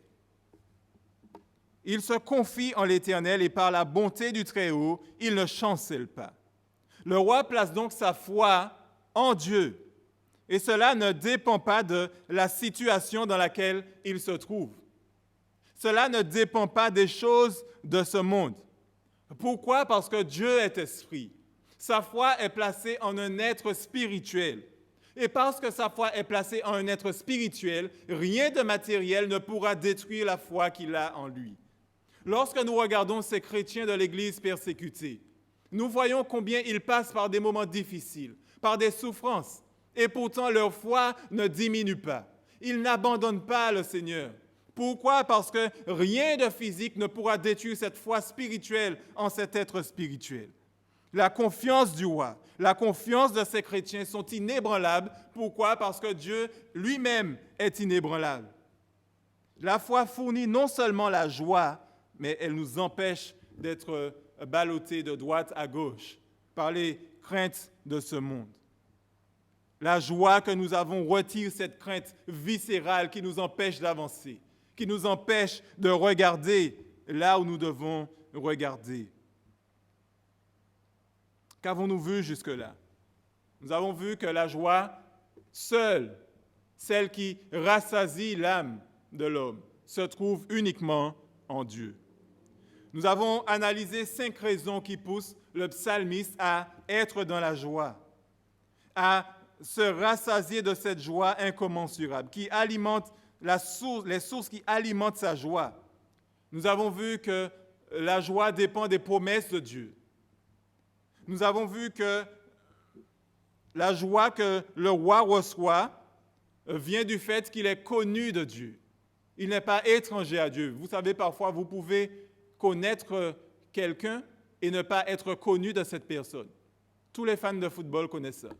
Il se confie en l'Éternel et par la bonté du Très-Haut, il ne chancelle pas. Le roi place donc sa foi en Dieu. Et cela ne dépend pas de la situation dans laquelle il se trouve. Cela ne dépend pas des choses de ce monde. Pourquoi? Parce que Dieu est esprit. Sa foi est placée en un être spirituel. Et parce que sa foi est placée en un être spirituel, rien de matériel ne pourra détruire la foi qu'il a en lui. Lorsque nous regardons ces chrétiens de l'Église persécutés, nous voyons combien ils passent par des moments difficiles, par des souffrances, et pourtant leur foi ne diminue pas. Ils n'abandonnent pas le Seigneur. Pourquoi? Parce que rien de physique ne pourra détruire cette foi spirituelle en cet être spirituel. La confiance du roi, la confiance de ces chrétiens sont inébranlables. Pourquoi? Parce que Dieu lui-même est inébranlable. La foi fournit non seulement la joie, mais elle nous empêche d'être ballottés de droite à gauche par les craintes de ce monde. La joie que nous avons retire cette crainte viscérale qui nous empêche d'avancer, qui nous empêche de regarder là où nous devons regarder. Qu'avons-nous vu jusque-là? Nous avons vu que la joie, seule, celle qui rassasie l'âme de l'homme, se trouve uniquement en Dieu. Nous avons analysé 5 raisons qui poussent le psalmiste à être dans la joie, à se rassasier de cette joie incommensurable, qui alimente les sources qui alimentent sa joie. Nous avons vu que la joie dépend des promesses de Dieu. Nous avons vu que la joie que le roi reçoit vient du fait qu'il est connu de Dieu. Il n'est pas étranger à Dieu. Vous savez, parfois, vous pouvez connaître quelqu'un et ne pas être connu de cette personne. Tous les fans de football connaissent ça.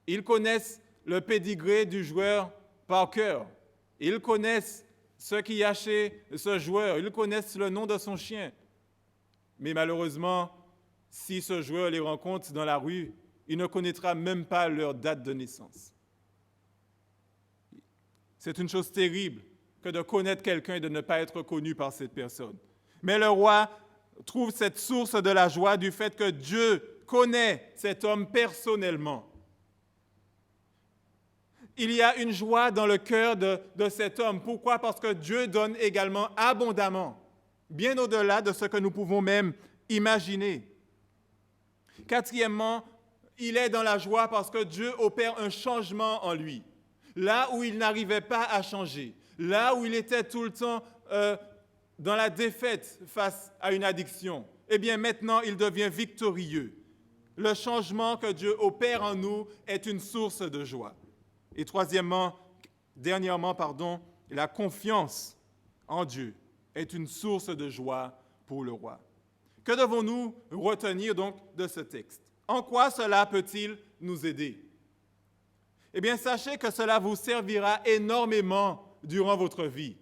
Ils connaissent le pédigré du joueur par cœur. Ils connaissent ce qu'il y a chez ce joueur. Ils connaissent le nom de son chien. Mais malheureusement, si ce joueur les rencontre dans la rue, il ne connaîtra même pas leur date de naissance. C'est une chose terrible que de connaître quelqu'un et de ne pas être connu par cette personne. Mais le roi trouve cette source de la joie du fait que Dieu connaît cet homme personnellement. Il y a une joie dans le cœur de cet homme. Pourquoi? Parce que Dieu donne également abondamment, bien au-delà de ce que nous pouvons même imaginer. Quatrièmement, il est dans la joie parce que Dieu opère un changement en lui. Là où il n'arrivait pas à changer, là où il était tout le temps dans la défaite face à une addiction, eh bien maintenant il devient victorieux. Le changement que Dieu opère en nous est une source de joie. Et dernièrement, la confiance en Dieu est une source de joie pour le roi. Que devons-nous retenir donc de ce texte? En quoi cela peut-il nous aider? Eh bien, sachez que cela vous servira énormément durant votre vie.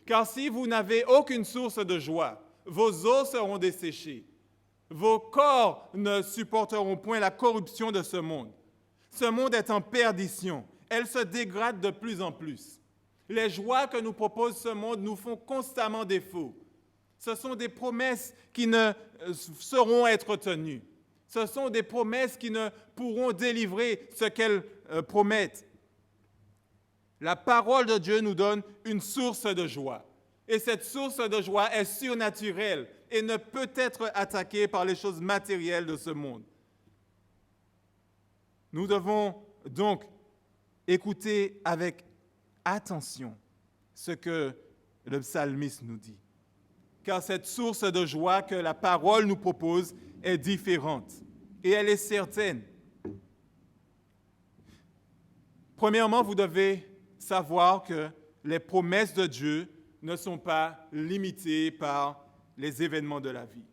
Car si vous n'avez aucune source de joie, vos os seront desséchés. Vos corps ne supporteront point la corruption de ce monde. Ce monde est en perdition. Elle se dégrade de plus en plus. Les joies que nous propose ce monde nous font constamment défaut. Ce sont des promesses qui ne sauront être tenues. Ce sont des promesses qui ne pourront délivrer ce qu'elles promettent. La parole de Dieu nous donne une source de joie. Et cette source de joie est surnaturelle et ne peut être attaquée par les choses matérielles de ce monde. Nous devons donc écouter avec attention ce que le psalmiste nous dit. Car cette source de joie que la parole nous propose est différente et elle est certaine. Premièrement, vous devez savoir que les promesses de Dieu ne sont pas limitées par les événements de la vie.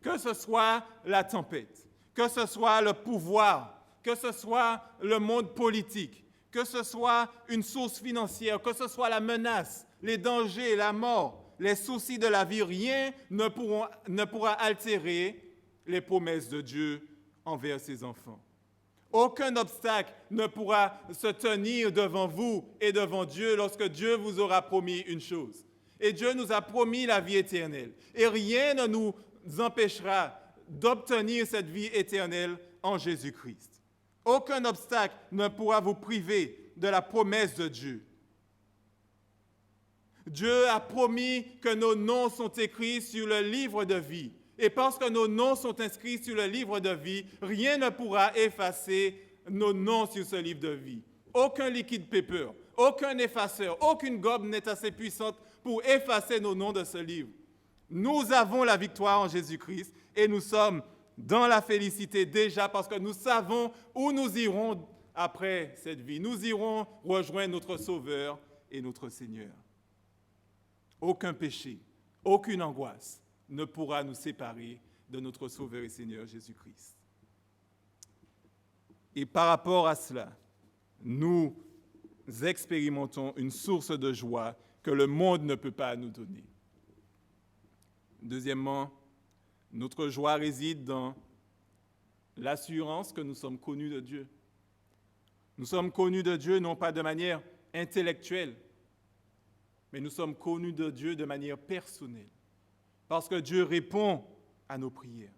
Que ce soit la tempête, que ce soit le pouvoir, que ce soit le monde politique, que ce soit une source financière, que ce soit la menace, les dangers, la mort, les soucis de la vie, rien ne pourra altérer les promesses de Dieu envers ses enfants. Aucun obstacle ne pourra se tenir devant vous et devant Dieu lorsque Dieu vous aura promis une chose. Et Dieu nous a promis la vie éternelle. Et rien ne nous empêchera d'obtenir cette vie éternelle en Jésus-Christ. Aucun obstacle ne pourra vous priver de la promesse de Dieu. Dieu a promis que nos noms sont écrits sur le livre de vie Et parce que nos noms sont inscrits sur le livre de vie, rien ne pourra effacer nos noms sur ce livre de vie. Aucun liquide paper, aucun effaceur, aucune gobe n'est assez puissante pour effacer nos noms de ce livre. Nous avons la victoire en Jésus-Christ et nous sommes dans la félicité déjà parce que nous savons où nous irons après cette vie. Nous irons rejoindre notre Sauveur et notre Seigneur. Aucun péché, aucune angoisse ne pourra nous séparer de notre Sauveur et Seigneur Jésus-Christ. Et par rapport à cela, nous expérimentons une source de joie que le monde ne peut pas nous donner. Deuxièmement, notre joie réside dans l'assurance que nous sommes connus de Dieu. Nous sommes connus de Dieu non pas de manière intellectuelle, mais nous sommes connus de Dieu de manière personnelle, parce que Dieu répond à nos prières.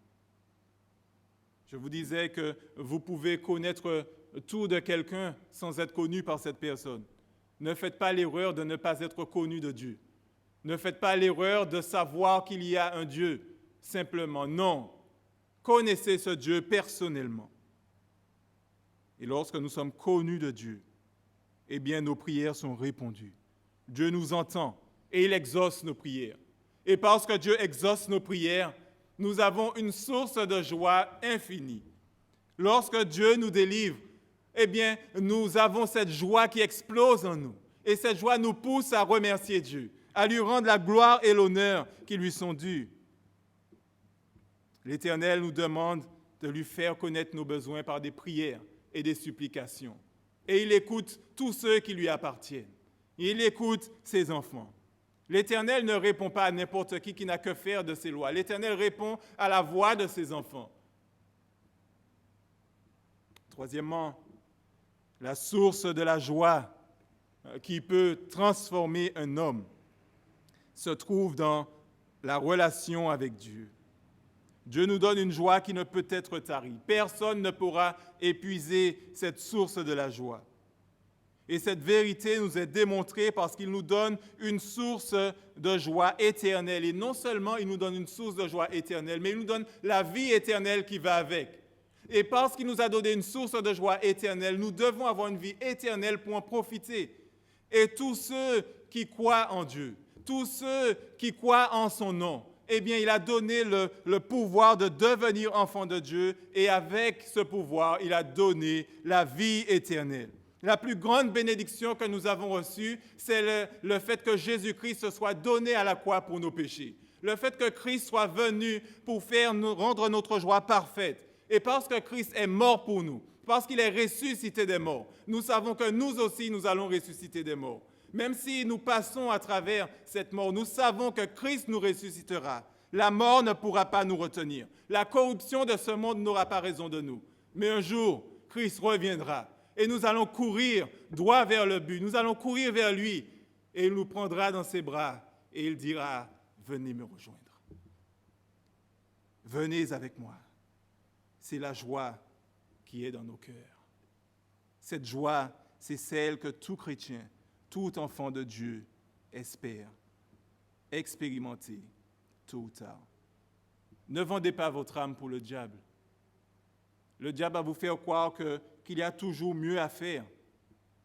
Je vous disais que vous pouvez connaître tout de quelqu'un sans être connu par cette personne. Ne faites pas l'erreur de ne pas être connu de Dieu. Ne faites pas l'erreur de savoir qu'il y a un Dieu, simplement. Non, connaissez ce Dieu personnellement. Et lorsque nous sommes connus de Dieu, eh bien nos prières sont répondues. Dieu nous entend et il exauce nos prières. Et parce que Dieu exauce nos prières, nous avons une source de joie infinie. Lorsque Dieu nous délivre, eh bien, nous avons cette joie qui explose en nous. Et cette joie nous pousse à remercier Dieu, à lui rendre la gloire et l'honneur qui lui sont dus. L'Éternel nous demande de lui faire connaître nos besoins par des prières et des supplications. Et il écoute tous ceux qui lui appartiennent. Il écoute ses enfants. L'Éternel ne répond pas à n'importe qui n'a que faire de ses lois. L'Éternel répond à la voix de ses enfants. Troisièmement, la source de la joie qui peut transformer un homme se trouve dans la relation avec Dieu. Dieu nous donne une joie qui ne peut être tarie. Personne ne pourra épuiser cette source de la joie. Et cette vérité nous est démontrée parce qu'il nous donne une source de joie éternelle. Et non seulement il nous donne une source de joie éternelle, mais il nous donne la vie éternelle qui va avec. Et parce qu'il nous a donné une source de joie éternelle, nous devons avoir une vie éternelle pour en profiter. Et tous ceux qui croient en Dieu, tous ceux qui croient en son nom, eh bien, il a donné le pouvoir de devenir enfant de Dieu. Et avec ce pouvoir, il a donné la vie éternelle. La plus grande bénédiction que nous avons reçue, c'est le fait que Jésus-Christ se soit donné à la croix pour nos péchés. Le fait que Christ soit venu pour rendre notre joie parfaite. Et parce que Christ est mort pour nous, parce qu'il est ressuscité des morts, nous savons que nous aussi, nous allons ressusciter des morts. Même si nous passons à travers cette mort, nous savons que Christ nous ressuscitera. La mort ne pourra pas nous retenir. La corruption de ce monde n'aura pas raison de nous. Mais un jour, Christ reviendra. Et nous allons courir droit vers le but. Nous allons courir vers lui. Et il nous prendra dans ses bras. Et il dira, venez me rejoindre. Venez avec moi. C'est la joie qui est dans nos cœurs. Cette joie, c'est celle que tout chrétien, tout enfant de Dieu espère expérimenter tôt ou tard. Ne vendez pas votre âme pour le diable. Le diable va vous faire croire qu'il y a toujours mieux à faire.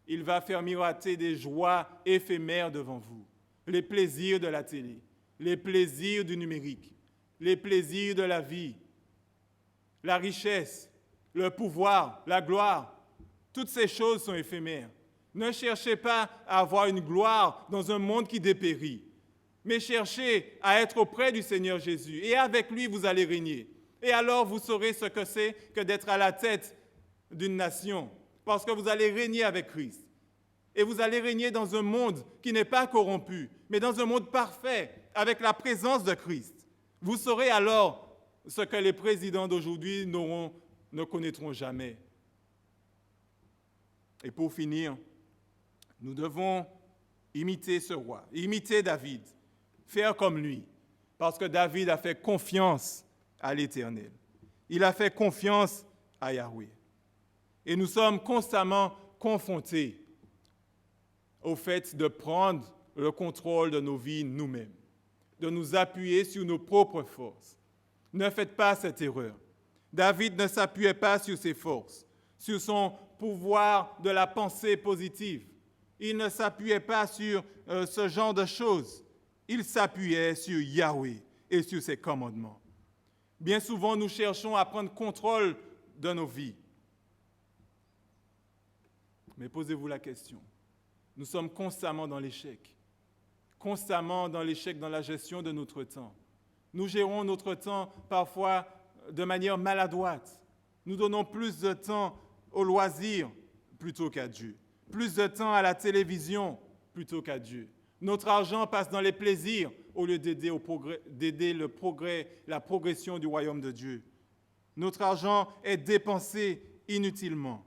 Il va faire miroiter des joies éphémères devant vous. Les plaisirs de la télé, les plaisirs du numérique, les plaisirs de la vie, la richesse, le pouvoir, la gloire. Toutes ces choses sont éphémères. Ne cherchez pas à avoir une gloire dans un monde qui dépérit, mais cherchez à être auprès du Seigneur Jésus. Et avec lui, vous allez régner. Et alors, vous saurez ce que c'est que d'être à la tête d'une nation, parce que vous allez régner avec Christ. Et vous allez régner dans un monde qui n'est pas corrompu, mais dans un monde parfait, avec la présence de Christ. Vous saurez alors ce que les présidents d'aujourd'hui ne connaîtront jamais. Et pour finir, nous devons imiter ce roi, imiter David, faire comme lui, parce que David a fait confiance à l'Éternel. Il a fait confiance à Yahweh. Et nous sommes constamment confrontés au fait de prendre le contrôle de nos vies nous-mêmes, de nous appuyer sur nos propres forces. Ne faites pas cette erreur. David ne s'appuyait pas sur ses forces, sur son pouvoir de la pensée positive. Il ne s'appuyait pas sur ce genre de choses. Il s'appuyait sur Yahweh et sur ses commandements. Bien souvent, nous cherchons à prendre contrôle de nos vies. Mais posez-vous la question. Nous sommes constamment dans l'échec. Constamment dans l'échec dans la gestion de notre temps. Nous gérons notre temps parfois de manière maladroite. Nous donnons plus de temps au loisir plutôt qu'à Dieu. Plus de temps à la télévision plutôt qu'à Dieu. Notre argent passe dans les plaisirs au lieu d'aider le progrès, la progression du royaume de Dieu. Notre argent est dépensé inutilement.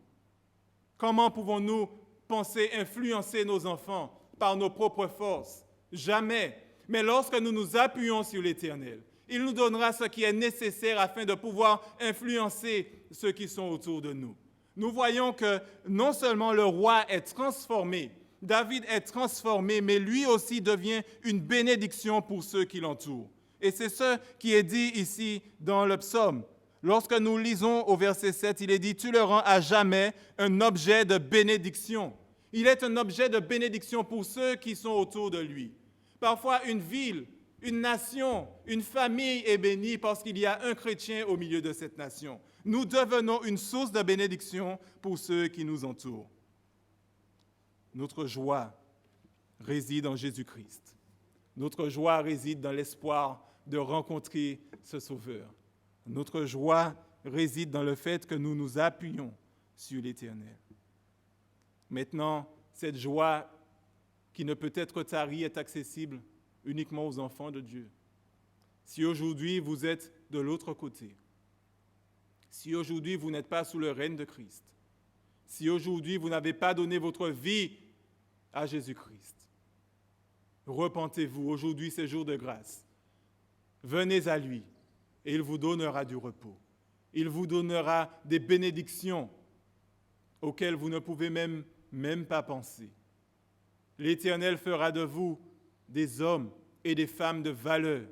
Comment pouvons-nous penser influencer nos enfants par nos propres forces? Jamais. Mais lorsque nous nous appuyons sur l'Éternel, il nous donnera ce qui est nécessaire afin de pouvoir influencer ceux qui sont autour de nous. Nous voyons que non seulement le roi est transformé, David est transformé, mais lui aussi devient une bénédiction pour ceux qui l'entourent. Et c'est ce qui est dit ici dans le psaume. Lorsque nous lisons au verset 7, il est dit « Tu le rends à jamais un objet de bénédiction ». Il est un objet de bénédiction pour ceux qui sont autour de lui. Parfois, une ville, une nation, une famille est bénie parce qu'il y a un chrétien au milieu de cette nation. Nous devenons une source de bénédiction pour ceux qui nous entourent. Notre joie réside en Jésus-Christ. Notre joie réside dans l'espoir de rencontrer ce Sauveur. Notre joie réside dans le fait que nous nous appuyons sur l'Éternel. Maintenant, cette joie qui ne peut être tarie est accessible uniquement aux enfants de Dieu. Si aujourd'hui vous êtes de l'autre côté, si aujourd'hui vous n'êtes pas sous le règne de Christ, si aujourd'hui vous n'avez pas donné votre vie à Jésus-Christ, repentez-vous. Aujourd'hui, c'est jour de grâce. Venez à lui et il vous donnera du repos. Il vous donnera des bénédictions auxquelles vous ne pouvez même pas penser. L'Éternel fera de vous des hommes et des femmes de valeur,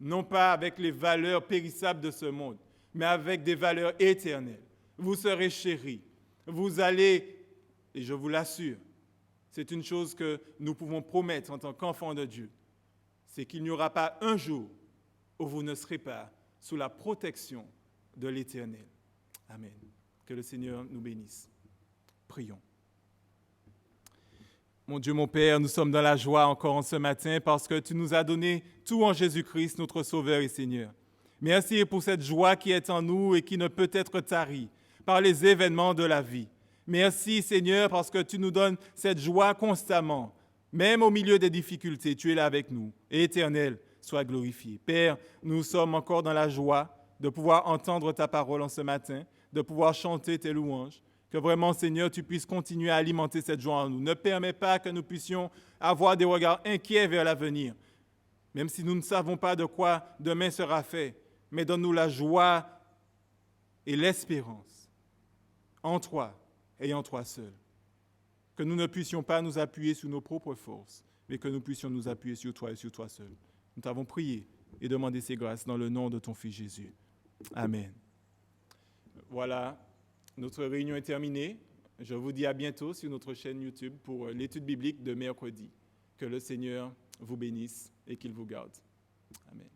non pas avec les valeurs périssables de ce monde, mais avec des valeurs éternelles. Vous serez chéris. Vous allez, et je vous l'assure, c'est une chose que nous pouvons promettre en tant qu'enfants de Dieu, c'est qu'il n'y aura pas un jour où vous ne serez pas sous la protection de l'Éternel. Amen. Que le Seigneur nous bénisse. Prions. Mon Dieu, mon Père, nous sommes dans la joie encore en ce matin parce que tu nous as donné tout en Jésus-Christ, notre Sauveur et Seigneur. Merci pour cette joie qui est en nous et qui ne peut être tarie par les événements de la vie. Merci, Seigneur, parce que tu nous donnes cette joie constamment. Même au milieu des difficultés, tu es là avec nous. Et Éternel, sois glorifié. Père, nous sommes encore dans la joie de pouvoir entendre ta parole en ce matin, de pouvoir chanter tes louanges. Que vraiment, Seigneur, tu puisses continuer à alimenter cette joie en nous. Ne permets pas que nous puissions avoir des regards inquiets vers l'avenir, même si nous ne savons pas de quoi demain sera fait. Mais donne-nous la joie et l'espérance en toi et en toi seul. Que nous ne puissions pas nous appuyer sur nos propres forces, mais que nous puissions nous appuyer sur toi et sur toi seul. Nous t'avons prié et demandé ces grâces dans le nom de ton Fils Jésus. Amen. Voilà. Notre réunion est terminée. Je vous dis à bientôt sur notre chaîne YouTube pour l'étude biblique de mercredi. Que le Seigneur vous bénisse et qu'il vous garde. Amen.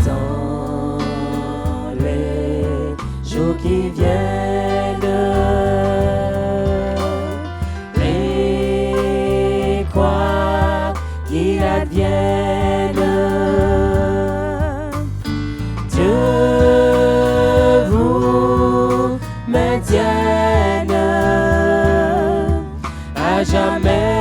Dans les jours qui viennent, qu'il advienne, Dieu vous maintienne à jamais.